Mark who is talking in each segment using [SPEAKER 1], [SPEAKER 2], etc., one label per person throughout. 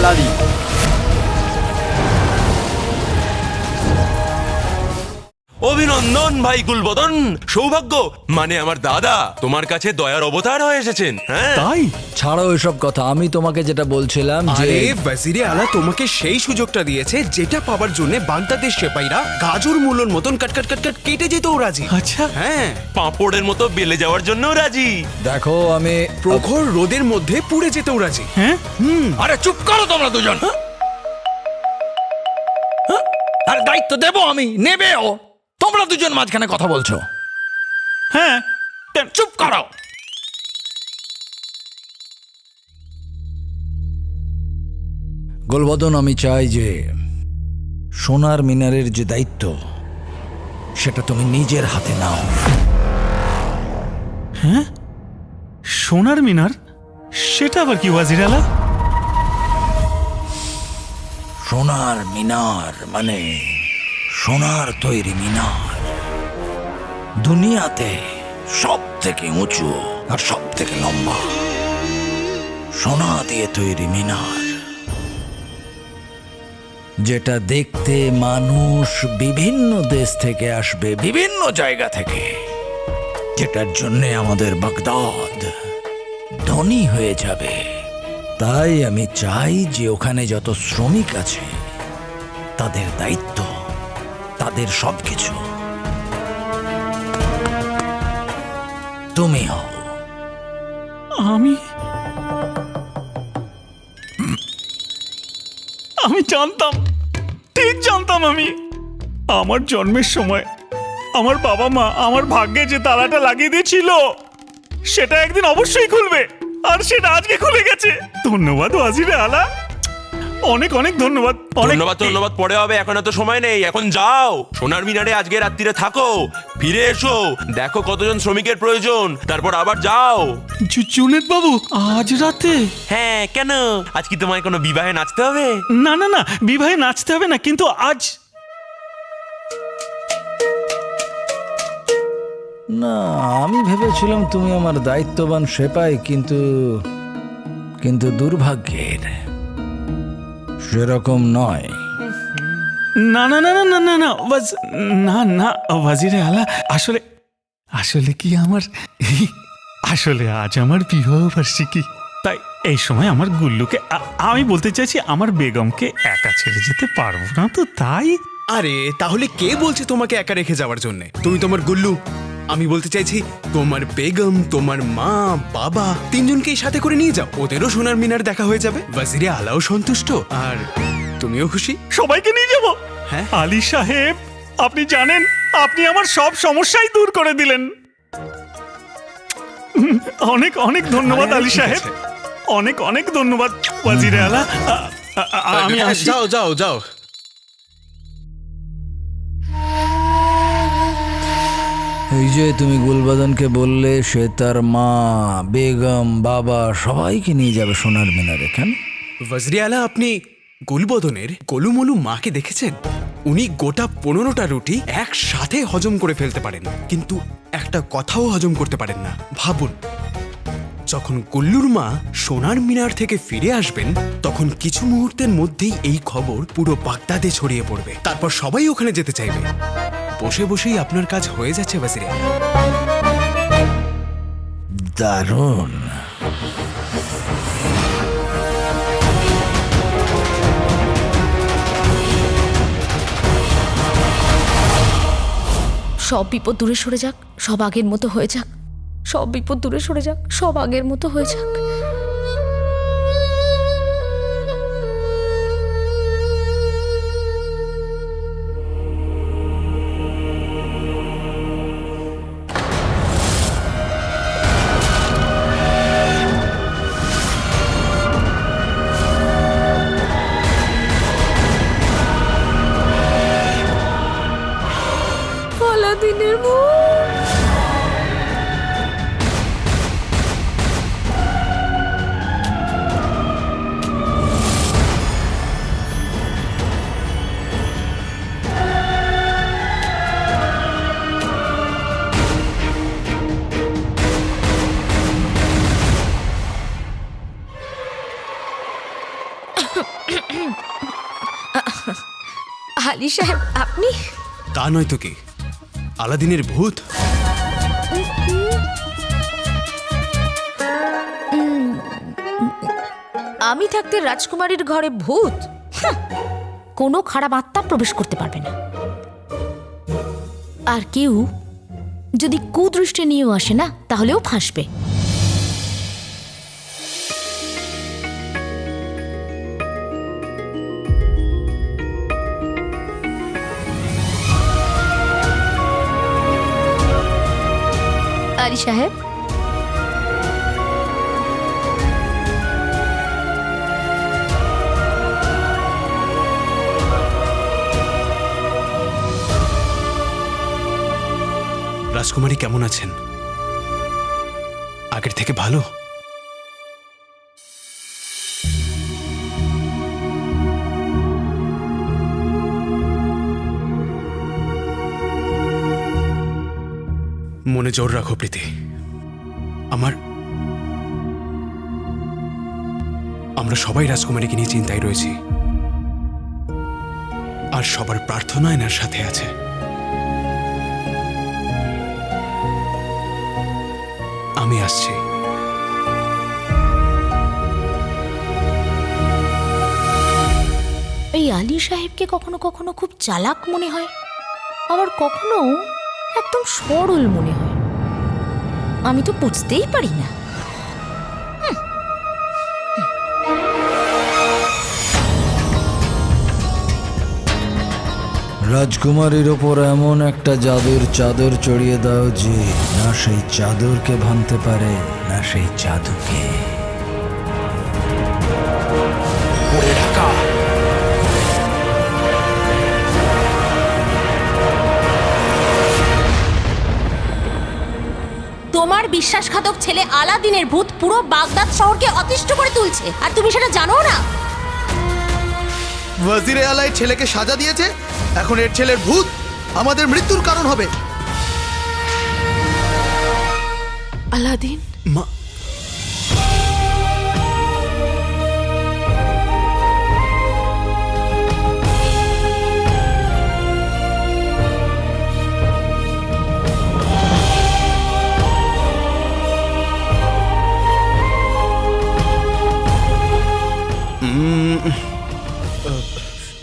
[SPEAKER 1] জালালি।
[SPEAKER 2] অভিনন্দন ভাই গুলবদন, সৌভাগ্য মানে আমার দাদা তোমার কাছে দয়ার অবতার হয়ে এসেছেন। হ্যাঁ
[SPEAKER 1] তাই?
[SPEAKER 3] ছাড়ো এসব কথা, আমি তোমাকে যেটা বলছিলাম যে
[SPEAKER 4] আরে ওয়াজিরে আলা তোমাকে সেই সুযোগটা দিয়েছে যেটা পাবার জন্য বাগদাদের সেপাইরা গাজর মূলর মতন কাট কাট কাট কাট কেটে যেতেও রাজি।
[SPEAKER 1] আচ্ছা,
[SPEAKER 4] হ্যাঁ,
[SPEAKER 2] পাঁপড়ের মতো বেলে যাওয়ার জন্য রাজি।
[SPEAKER 3] দেখো আমি
[SPEAKER 4] প্রখর রোদের মধ্যে পুড়ে যেতেও রাজি।
[SPEAKER 1] হ্যাঁ,
[SPEAKER 3] আরে চুপ করো তোমরা দুজন। আর দায়িত্ব দেবো আমি, নেবেও। তোমরা দুজন মাঝখানে কথা বলছো।
[SPEAKER 1] হ্যাঁ,
[SPEAKER 3] চুপ করো। গোলবদন, আমি চাই যে সোনার মিনারের যে দায়িত্ব সেটা তুমি নিজের হাতে নাও।
[SPEAKER 1] সোনার মিনার? সেটা আবার কি ওয়াজির আলা?
[SPEAKER 3] সোনার মিনার মানে সোনার তৈরি মিনার, দুনিয়াতে সব থেকে উঁচু আর সব থেকে লম্বা সোনা দিয়ে তৈরি মিনার, যেটা দেখতে মানুষ বিভিন্ন দেশ থেকে আসবে, বিভিন্ন জায়গা থেকে, যেটার জন্যে আমাদের বাগদাদ ধনী হয়ে যাবে। তাই আমি চাই যে ওখানে যত শ্রমিক আছে তাদের দায়িত্ব, তাদের সবকিছু তুমি হও।
[SPEAKER 1] আমি জানতাম, ঠিক জানতাম। আমি আমার জন্মের সময় আমার বাবা মা আমার ভাগ্যে যে তালাটা লাগিয়ে দিয়েছিল সেটা একদিন অবশ্যই খুলবে, আর সেটা আজকে খুলে গেছে। ধন্যবাদ ওয়াজিরে আলা, অনেক অনেক ধন্যবাদ।
[SPEAKER 2] ধন্যবাদ ধন্যবাদ পরে হবে, এখন এত সময় নেই। এখন যাও সোনার মিনারে আজকে রাত্রিরে থাকো, ফিরে এসো, দেখো কতজন শ্রমিকের প্রয়োজন, তারপর আবার যাও।
[SPEAKER 1] জুনেদ বাবু, আজ রাতে?
[SPEAKER 2] হ্যাঁ, কেন আজ কি তোমায় কোনো বিবাহে নাচতে হবে?
[SPEAKER 1] না না না, বিবাহে নাচতে হবে না, কিন্তু আজ
[SPEAKER 3] না, আমি ভেবেছিলাম তুমি আমার দায়িত্ববান সেপাই, কিন্তু কিন্তু দুর্ভাগ্যের সেরকম নয়।
[SPEAKER 1] না না না না না না না না না ওয়াজিরে আলা, আসলে আসলে কি আমার আসলে আজ আমার বিবাহ বার্ষিকী, তাই এই সময় আমার গুল্লুকে আমি বলতে চাইছি আমার বেগমকে একা ছেড়ে যেতে পারবো না, তো তাই।
[SPEAKER 4] আরে তাহলে কে বলছে তোমাকে একা রেখে যাওয়ার জন্য? তুমি তোমার গুল্লু, আমি বলতে চাইছি তোমার বেগম, তোমার মা, বাবা তিনজনকেই সাথে করে নিয়ে যাও, ওদেরও সোনার মিনার দেখা হয়ে যাবে, ওয়াজিরে আলাও সন্তুষ্ট আর তুমিও খুশি।
[SPEAKER 1] সবাইকে নিয়ে যাবো?
[SPEAKER 4] হ্যাঁ।
[SPEAKER 1] আলী সাহেব, আপনি জানেন আপনি আমার সব সমস্যাই দূর করে দিলেন। অনেক অনেক ধন্যবাদ
[SPEAKER 4] আরে,
[SPEAKER 1] আলী
[SPEAKER 4] ঠিক
[SPEAKER 1] সাহেব,
[SPEAKER 4] আছে।
[SPEAKER 1] অনেক অনেক ধন্যবাদ ওয়াজিরে আলা। আমি আসি।
[SPEAKER 4] যাও যাও যাও।
[SPEAKER 3] এই যে তুমি গুলবদনকে বললে সে তার মা, বেগম, বাবা সবাইকে নিয়ে যাবে সোনার মিনারে, কেন?
[SPEAKER 4] ওয়াজিরে আলা, আপনি গুলবদনের গোলুমলু মাকে দেখেছেন? উনি গোটা 15টা রুটি একসাথে হজম করে ফেলতে পারেন, কিন্তু একটা কথাও হজম করতে পারেন না। ভাবুন, যখন গুল্লুর মা সোনার মিনার থেকে ফিরে আসবেন তখন কিছু মুহূর্তের মধ্যেই এই খবর পুরো বাগদাদে ছড়িয়ে পড়বে, তারপর সবাই ওখানে যেতে চাইবে। বসে বসেই আপনার কাজ হয়ে যাচ্ছে ওয়াজিরে আলা।
[SPEAKER 3] দারুণ।
[SPEAKER 5] সব বিপদ দূরে সরে যাক, সব আগের মতো হয়ে যাক, সব বিপদ দূরে সরে যাক, সব আগের মতো হয়ে যাক। আলাদিনের মুখ। আলী সাহেব আপনি?
[SPEAKER 4] তা নয় তো কি, আলাদিনের ভূত।
[SPEAKER 5] আমি থাকতে রাজকুমারীর ঘরে ভূত? হাহ, কোনো খারাপ আত্মা প্রবেশ করতে পারবে না। আর কেউ যদি কুদৃষ্টি নিয়েও আসে না, তাহলেও ফাঁসবে। আলী সাহেব,
[SPEAKER 4] রাজকুমারী কেমন আছেন? আগের থেকে ভালো? মনে জোর রাখো প্রীতি। আমরা সবাই রাজকুমারীকে নিয়ে চিন্তায় রয়েছি, আর সবার প্রার্থনা এনার সাথে আছে। আমি আসছি।
[SPEAKER 5] এই আলী সাহেবকে কখনো কখনো খুব চালাক মনে হয়, আবার কখনো একদম সরল মনে হয়। আমি তো বুঝতেই পারি না।
[SPEAKER 3] রাজকুমারীর ওপর এমন একটা জাদুর চাদর চড়িয়ে দাও যে না সেই চাদরকে ভাঙতে পারে, না সেই জাদুকে।
[SPEAKER 2] ওরে ঢাকা।
[SPEAKER 5] তোমার বিশ্বাসঘাতক ছেলে আলাদিনের ভূত পুরো বাগদাদ শহরকে অতিষ্ঠ করে তুলছে, আর তুমি সেটা জানো না?
[SPEAKER 6] ওয়াজিরে আলাই ছেলেকে সাজা দিয়েছে, এখন এর ছেলের ভূত আমাদের মৃত্যুর কারণ হবে।
[SPEAKER 5] আলাদিন?
[SPEAKER 4] মা,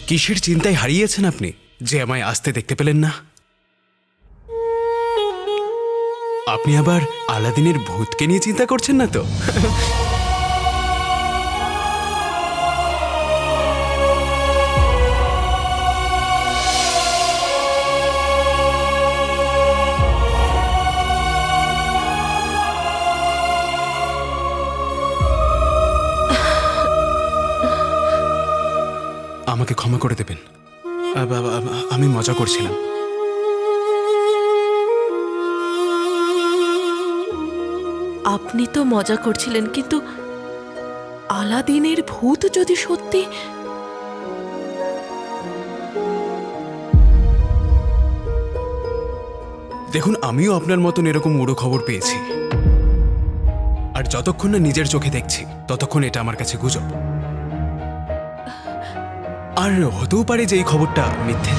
[SPEAKER 4] কিসের চিন্তায় হারিয়েছেন আপনি যে আমায় আসতে দেখতে পেলেন না? আপনি আবার আলাদিনের ভূতকে নিয়ে চিন্তা করছেন না তো? আমাকে ক্ষমা করে দেবেন, আমি মজা করছিলাম।
[SPEAKER 7] আপনি তো মজা করছিলেন, কিন্তু আলাদিনের ভূত যদি সত্যি...
[SPEAKER 4] দেখুন, আমিও আপনার মতন এরকম উড়ো খবর পেয়েছি, আর যতক্ষণ না নিজের চোখে দেখছি ততক্ষণ এটা আমার কাছে গুজব। আর হতেও পারে যে এই খবরটা মিথ্যে।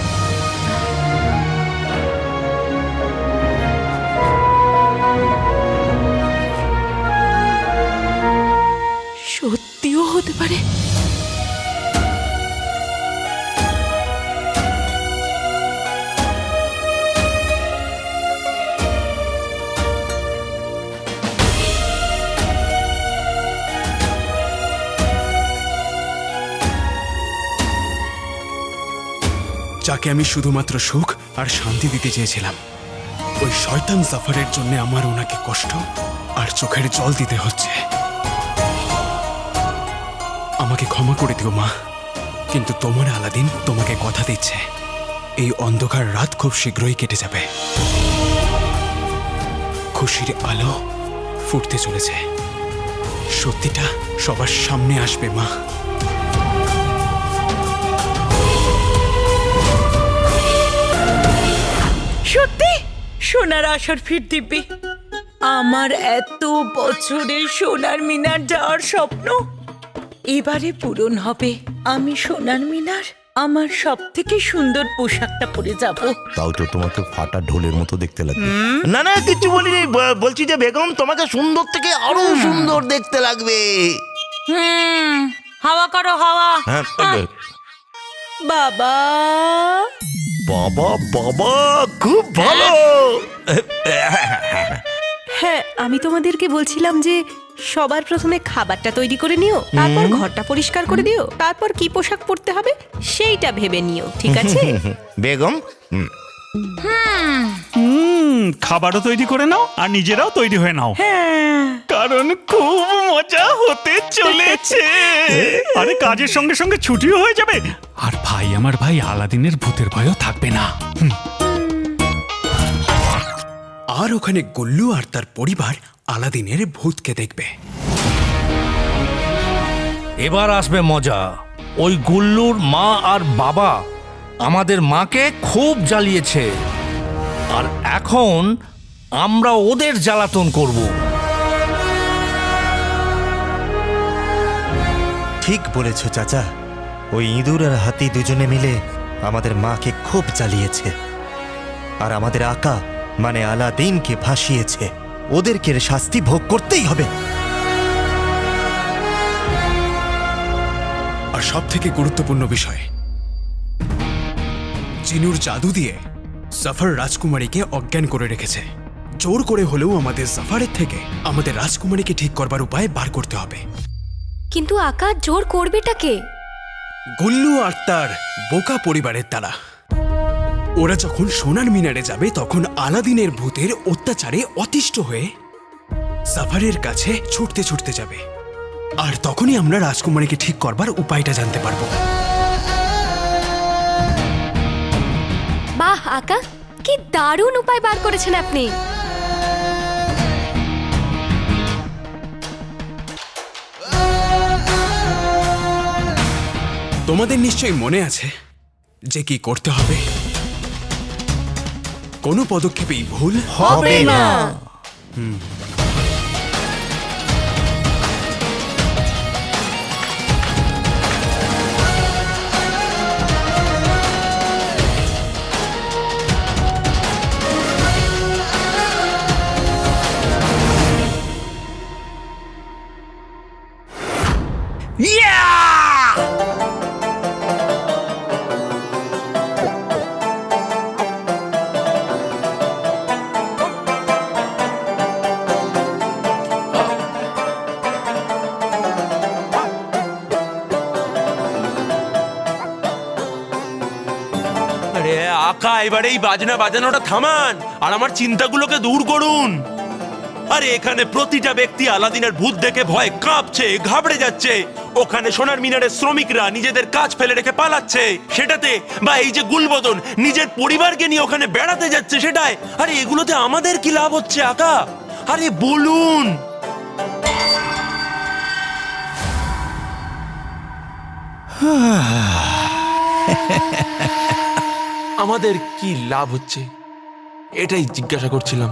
[SPEAKER 7] সত্যিও হতে পারে।
[SPEAKER 4] যাকে আমি শুধুমাত্র সুখ আর শান্তি দিতে চেয়েছিলাম, ওই শয়তান জাফারের জন্য আমার ওনাকে কষ্ট আর চোখের জল দিতে হচ্ছে। আমাকে ক্ষমা করে দিও মা, কিন্তু তোমার আলাদিন তোমাকে কথা দিচ্ছে, এই অন্ধকার রাত খুব শীঘ্রই কেটে যাবে, খুশির আলো ফুটতে চলেছে, সত্যিটা সবার সামনে আসবে মা।
[SPEAKER 7] সত্যি সোনার আসর ফির দিব্যি। আমার এত বছরের সোনার মিনার যাওয়ার স্বপ্ন এবারে পূরণ হবে। আমি সোনার মিনার আমার সব থেকে সুন্দর পোশাকটা পরে যাব।
[SPEAKER 8] তাও তো তোমাকে ফাটা ঢোলের মতো দেখতে লাগবে।
[SPEAKER 9] না না কিছু বলিনি, বলছি যে বেগম তোমাকে সুন্দর থেকে আরো সুন্দর দেখতে লাগবে।
[SPEAKER 7] হাওয়া করো হাওয়া।
[SPEAKER 8] হ্যাঁ
[SPEAKER 7] বাবা
[SPEAKER 9] বাবা বাবা খুব ভালো।
[SPEAKER 10] হ্যাঁ, আমি তোমাদেরকে বলছিলাম যে সবার প্রথমে খাবারটা তৈরি করে নিও, তারপর ঘরটা পরিষ্কার করে দিও, তারপর কি পোশাক পরতে হবে সেইটা ভেবে নিও, ঠিক আছে?
[SPEAKER 9] বেগম
[SPEAKER 1] খাবারও তৈরি করে নাও আর নিজেরাও তৈরি হয়ে নাও, কারণ খুব মজা হতে চলেছে। আরে কাজের সঙ্গে সঙ্গে ছুটিও হয়ে যাবে, আর আমার ভাই আলাদিনের ভূতের ভয়ও থাকবে না।
[SPEAKER 4] আর ওখানে গুল্লু আর তার পরিবার আলাদিনের ভূতকে দেখবে।
[SPEAKER 3] এবার আসবে মজা। ওই গুল্লুর মা আর বাবা আমাদের মাকে খুব জ্বালিয়েছে, আর এখন আমরা ওদের জ্বালাতন করব।
[SPEAKER 8] ঠিক বলেছ চাচা, ওই ইঁদুর আর হাতি দুজনে মিলে আমাদের মাকে খুব জ্বালিয়েছে, আর আমাদের আকা মানে আলাদিনকে ভাসিয়েছে। ওদেরকে শাস্তি ভোগ করতেই হবে।
[SPEAKER 4] আর সব থেকে গুরুত্বপূর্ণ বিষয়, জিনুর জাদু দিয়ে জাফর রাজকুমারীকে অজ্ঞান করে রেখেছে। জোর করে হলেও আমাদের জাফারের থেকে আমাদের রাজকুমারীকে ঠিক করবার উপায় বার করতে হবে।
[SPEAKER 5] কিন্তু আকা জোর করবেটাকে?
[SPEAKER 4] গুল্লু আর তার বোকা পরিবারের দ্বারা। ওরা যখন সোনার মিনারে যাবে তখন আলাদিনের ভূতের অত্যাচারে অতিষ্ঠ হয়ে জাফারের কাছে ছুটতে ছুটতে যাবে, আর তখনই আমরা রাজকুমারীকে ঠিক করবার উপায়টা জানতে পারবো।
[SPEAKER 5] বাহ আকা, কি দারুণ উপায় বার করেছেন আপনি।
[SPEAKER 4] তোমাদের নিশ্চয়ই মনে আছে যে কি করতে হবে। কোনো পদক্ষেপেই ভুল
[SPEAKER 10] হবে না।
[SPEAKER 2] আরে আকা, এবারে এই বাজনা বাজানোটা থামান আর আমার চিন্তাগুলোকে দূর করুন। আরে এখানে প্রতিটা ব্যক্তি আলাদিনের ভূত দেখে ভয় কাঁপছে, ঘাবড়ে যাচ্ছে। ওখানে সোনার মিনারের শ্রমিকরা নিজেদের কাজ ফেলে রেখে পালাচ্ছে সেটাতে, বা এই যে গুলবদন নিজের পরিবারকে নিয়ে ওখানে বেড়াতে যাচ্ছে সেটাই। আরে এগুলোতে আমাদের কি লাভ হচ্ছে আকা? আরে বলুন। আমাদের কি লাভ হচ্ছে এটাই জিজ্ঞাসা করছিলাম।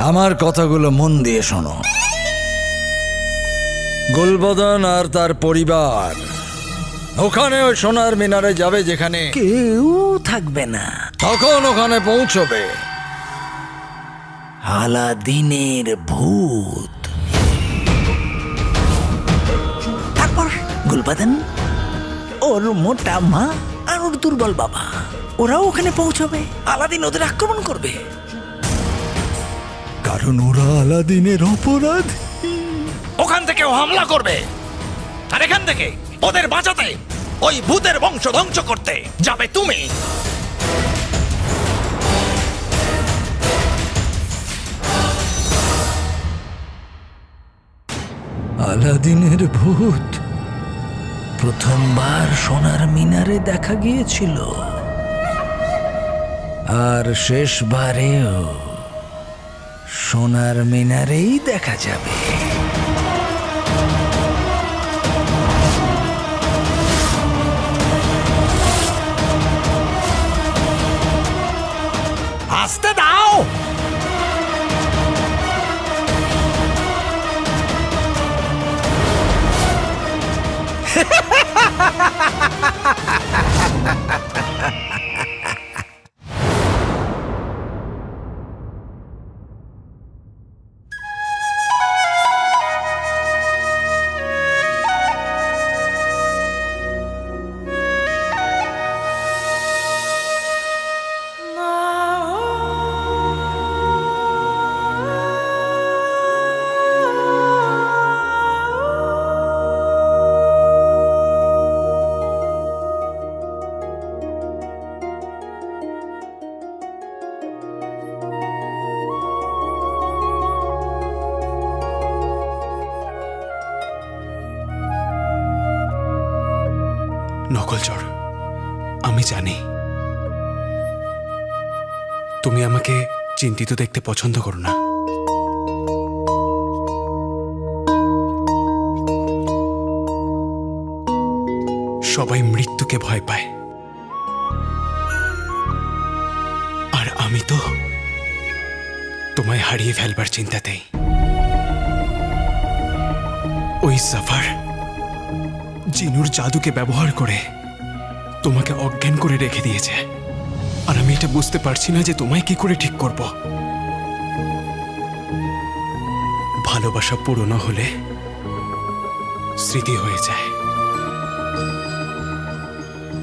[SPEAKER 3] আমার কথাগুলো মন দিয়ে শোনো। গুলবদন আর তার পরিবার ওখানে ওই সোনার মিনারে যাবে যেখানে কেউ থাকবে না। তখন ওখানে পৌঁছবে আলাদিনের ভূত। তারপর গুলবদন, ওর মোটা মা আর ওর দুর্বল বাবা, ওরাও ওখানে পৌঁছবে। আলাদিন ওদের আক্রমণ করবে, কারণ ওরা আলাদিনের অপরাধ। ওখান থেকে ও হামলা করবে, আর এখান থেকে ওদের বাঁচাতে, ওই ভূতের বংশ ধ্বংস করতে যাবে তুমি। আলাদিনের ভূত প্রথমবার সোনার মিনারে দেখা গিয়েছিল, আর শেষবারেও সোনার মিনারেই দেখা যাবে। আসতে দাও।
[SPEAKER 4] নকলচর, আমি জানি তুমি আমাকে চিন্তিত দেখতে পছন্দ করো না। সবাই মৃত্যুকে ভয় পায়, আর আমি তো তোমায় হারিয়ে ফেলবার চিন্তাতেই। ওই সাফার জিনুর জাদুকে ব্যবহার করে তোমাকে অজ্ঞান করে রেখে দিয়েছে, আর আমি এটা বুঝতে পারছি না যে তোমায় কি করে ঠিক করব। ভালোবাসা পুরনো হলে স্মৃতি হয়ে যায়,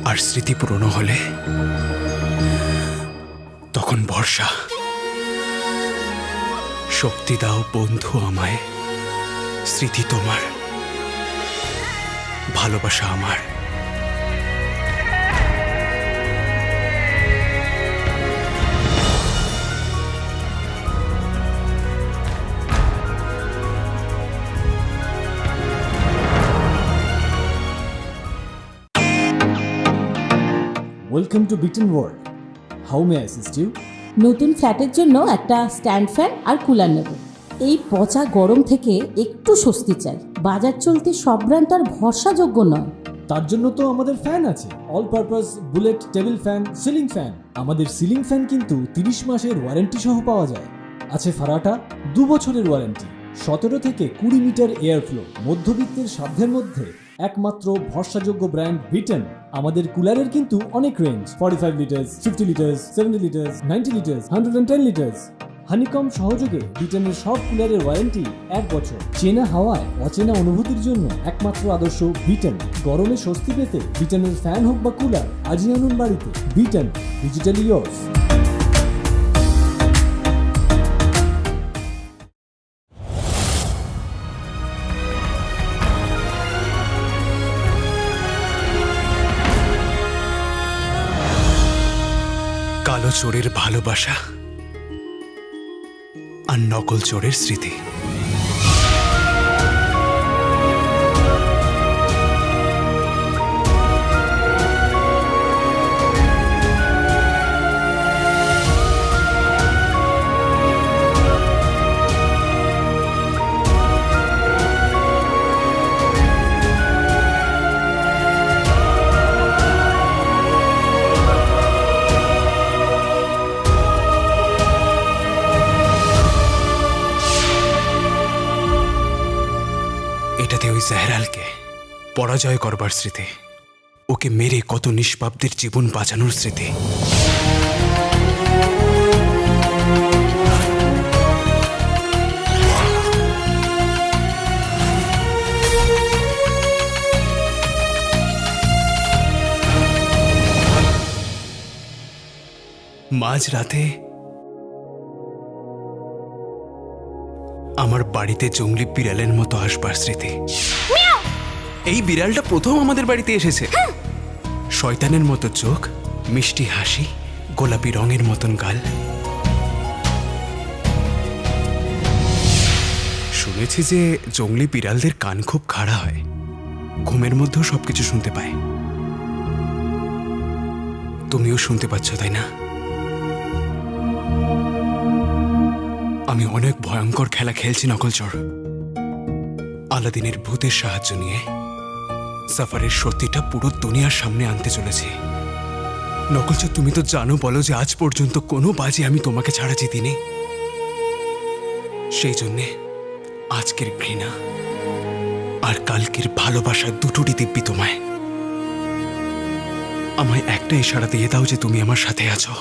[SPEAKER 4] আর স্মৃতি পুরনো হলে তখন ভরসা। শক্তি দাও বন্ধু আমায়, স্মৃতি তোমার, ভালোবাসা আমার।
[SPEAKER 11] ওয়েলকাম টু বিটেন world. How may I assist you?
[SPEAKER 12] নতুন ফ্ল্যাটের জন্য একটা স্ট্যান্ড ফ্যান আর কুলার নেব। এই পচা গরম থেকে একটু স্বস্তি চাই। বাজার চলতে সব ব্র্যান্ড আর ভরসাযোগ্য নয়।
[SPEAKER 11] তার জন্য তো আমাদের ফ্যান আছে, all purpose bullet table fan, ceiling fan. আমাদের সিলিং ফ্যান কিন্তু 30 মাসের ওয়ারেন্টি সহ পাওয়া যায়। আছে ফারাটা 2 বছরের ওয়ারেন্টি, 17 থেকে 20 মিটার এয়ার ফ্লো, মধ্যবিত্তের সাধ্যের মধ্যে একমাত্র ভরসাযোগ্য ব্র্যান্ড বিটেন। আমাদের কুলারের কিন্তু অনেক range, 45 litres, 50 litres, 70 litres, 90 litres, 110 litres. Honeycomb সহযোগে বিটেনের সব কুলারের ওয়ারেন্টি 1 বছর। চেনা হাওয়ায় অচেনা অনুভূতির জন্য একমাত্র আদর্শ বিটেন। গরমে স্বস্তি পেতে বিটেনের ফ্যান হোক বা কুলার, আজই আনুন বাড়িতে। Beaten, digitally yours.
[SPEAKER 4] কালো চোরের ভালোবাসা আর নকল চোরের স্মৃতি। এটাতে ওই জাহরালকে পরাজয় করবার স্মৃতি, ওকে মেরে কত নিষ্পাপদের জীবন বাঁচানোর স্মৃতি। মাঝরাতে আমার বাড়িতে জঙ্গলি বিড়ালের মতো আসবার স্মৃতি। এই বিড়ালটা প্রথম আমাদের বাড়িতে এসেছে। শয়তানের মতো চোখ, মিষ্টি হাসি, গোলাপি রঙের মতন গাল। শুনেছি যে জঙ্গলি বিড়ালদের কান খুব খাড়া হয়, ঘুমের মধ্যেও সবকিছু শুনতে পায়। তুমিও শুনতে পাচ্ছ তাই না? আমি অনেক ভয়ঙ্কর খেলা খেলছি নকলচর। আলাদিনের ভূতের সাহায্য নিয়ে সাফারের সত্যিটা পুরো দুনিয়ার সামনে আনতে চলেছি। নকলচর, তুমি তো জানো বলো যে আজ পর্যন্ত কোনো বাজি আমি তোমাকে ছাড়া জিতিনি। সেই জন্যে আজকের ঘৃণা আর কালকের ভালোবাসা দুটোরই দিব্যি তোমায়। আমায় একটা ইশারা দিয়ে দাও যে তুমি আমার সাথে আছো।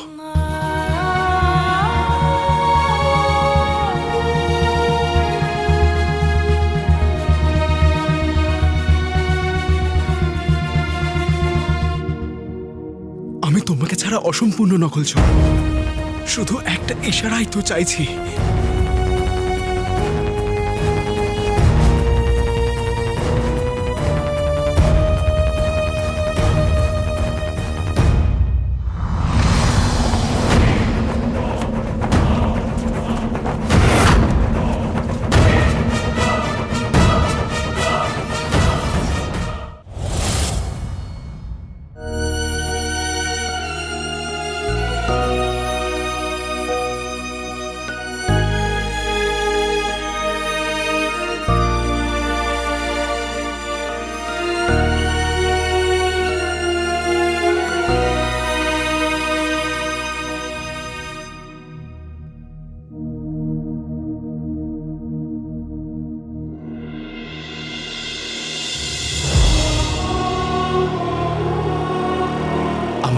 [SPEAKER 4] আমি তোমাকে ছাড়া অসম্পূর্ণ নকলচর, শুধু একটা ইশারাই তো চাইছি।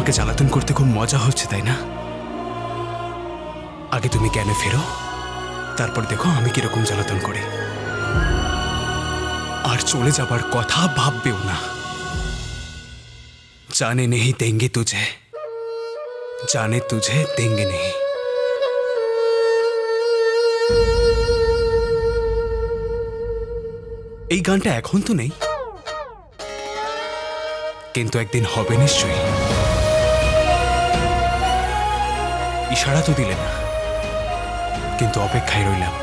[SPEAKER 4] আমাকে জ্বালাতন করতে খুব মজা হচ্ছে তাই না? আগে তুমি জ্ঞানে ফেরো, তারপর দেখো আমি কিরকম জ্বালাতন করি। আর চলে যাবার কথা ভাববেও না। জানে নেহি দেঙ্গে তুঝে, জানে তুঝে দেঙ্গে নেহি। এই গানটা এখন তো নেই, কিন্তু একদিন হবে নিশ্চয়ই। ইশারা তো দিলে না, কিন্তু অপেক্ষায় রইলাম।